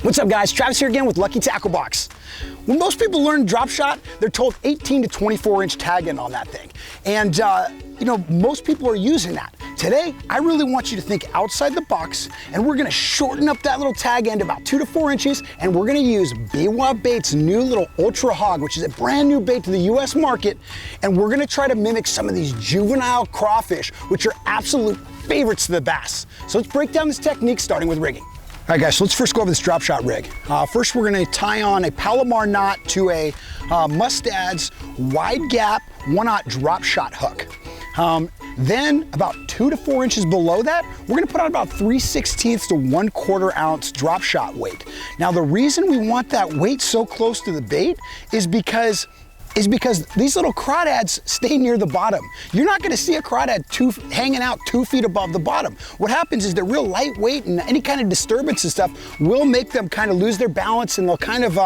What's up guys, Travis here again with Lucky Tackle Box. When most people learn drop shot, they're told 18 to 24 inch tag end on that thing. And you know, most people are using that. Today, I really want you to think outside the box, and we're gonna shorten up that little tag end about 2 to 4 inches, and we're gonna use Biwaa Bait's new little Ultra Hog, which is a brand new bait to the US market, and we're gonna try to mimic some of these juvenile crawfish, which are absolute favorites to the bass. So let's break down this technique starting with rigging. All right guys, so let's first go over this drop shot rig. First we're gonna tie on a Palomar knot to a Mustad's wide gap 1/0 drop shot hook. Then about 2 to 4 inches below that, we're gonna put on about 3/16 to 1/4 ounce drop shot weight. Now the reason we want that weight so close to the bait is because these little crawdads stay near the bottom. You're not gonna see a crawdad hanging out 2 feet above the bottom. What happens is they're real lightweight, and any kind of disturbance and stuff will make them kind of lose their balance, and they'll kind of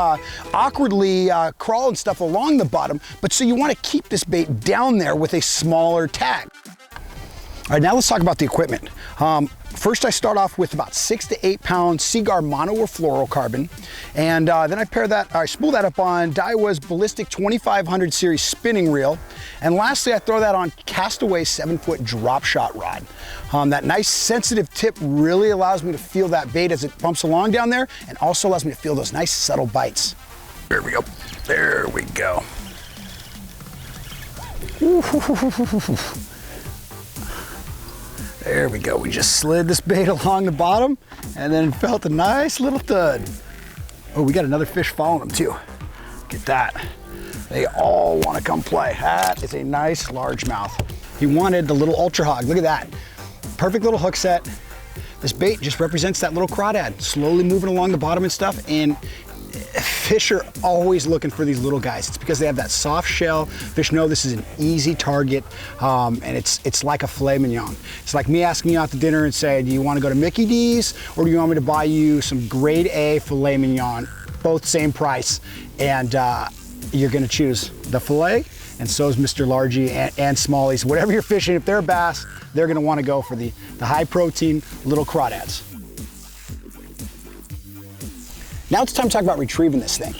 awkwardly crawl and stuff along the bottom. But so you wanna keep this bait down there with a smaller tag. All right, now let's talk about the equipment. First I start off with about 6 to 8 pound Seaguar mono or fluorocarbon, and then I spool that up on Biwaa's Ballistic 2500 series spinning reel, and lastly I throw that on Castaway 7-foot drop shot rod. That nice sensitive tip really allows me to feel that bait as it bumps along down there, and also allows me to feel those nice subtle bites. There we go, there we go. There we go, we just slid this bait along the bottom and then felt a nice little thud. Oh, we got another fish following them too. Get that. They all want to come play. That is a nice largemouth. He wanted the little Ultra Hog, look at that. Perfect little hook set. This bait just represents that little crawdad, slowly moving along the bottom and stuff, and fish are always looking for these little guys. It's because they have that soft shell. Fish know this is an easy target, and it's like a filet mignon. It's like me asking you out to dinner and saying, do you want to go to Mickey D's, or do you want me to buy you some grade A filet mignon, both same price, and you're gonna choose the filet, and so is Mr. Largy and Smallies. Whatever you're fishing, if they're a bass, they're gonna wanna go for the high protein little crawdads. Now it's time to talk about retrieving this thing.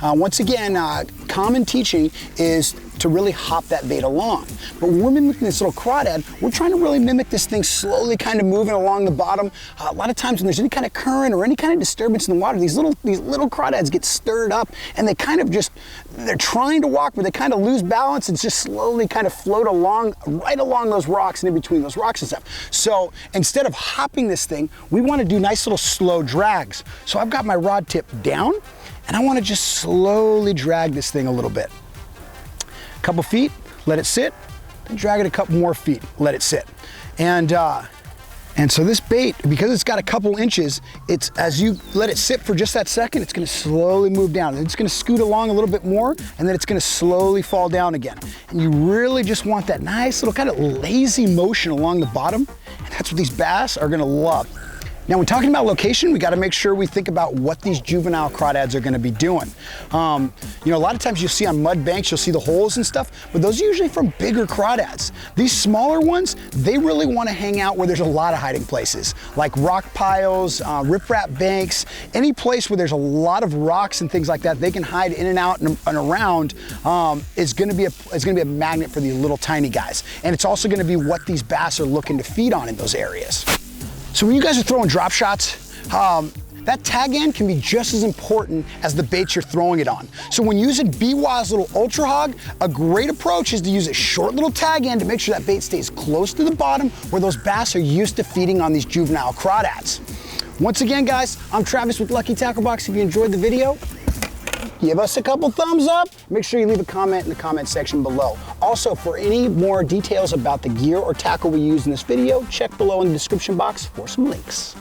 Once again, common teaching is to really hop that bait along. But when we're mimicking this little crawdad, we're trying to really mimic this thing slowly kind of moving along the bottom. A lot of times when there's any kind of current or any kind of disturbance in the water, these little crawdads get stirred up, and they kind of just, they're trying to walk, but they kind of lose balance and just slowly kind of float along, right along those rocks and in between those rocks and stuff. So instead of hopping this thing, we want to do nice little slow drags. So I've got my rod tip down, and I want to just slowly drag this thing a little bit. A couple feet, let it sit, then drag it a couple more feet, let it sit. And so this bait, because it's got a couple inches, it's, as you let it sit for just that second, it's gonna slowly move down. And it's gonna scoot along a little bit more, and then it's gonna slowly fall down again. And you really just want that nice little kind of lazy motion along the bottom, and that's what these bass are gonna love. Now, when talking about location, we got to make sure we think about what these juvenile crawdads are going to be doing. You know, a lot of times you'll see on mud banks, you'll see the holes and stuff, but those are usually from bigger crawdads. These smaller ones, they really want to hang out where there's a lot of hiding places, like rock piles, riprap banks, any place where there's a lot of rocks and things like that. They can hide in and out and around. Is going to be a magnet for these little tiny guys, and it's also going to be what these bass are looking to feed on in those areas. So when you guys are throwing drop shots, that tag end can be just as important as the bait you're throwing it on. So when using Biwaa's little Ultra Hog, a great approach is to use a short little tag end to make sure that bait stays close to the bottom where those bass are used to feeding on these juvenile crawdads. Once again, guys, I'm Travis with Lucky Tackle Box. If you enjoyed the video, give us a couple thumbs up. Make sure you leave a comment in the comment section below. Also, for any more details about the gear or tackle we use in this video, check below in the description box for some links.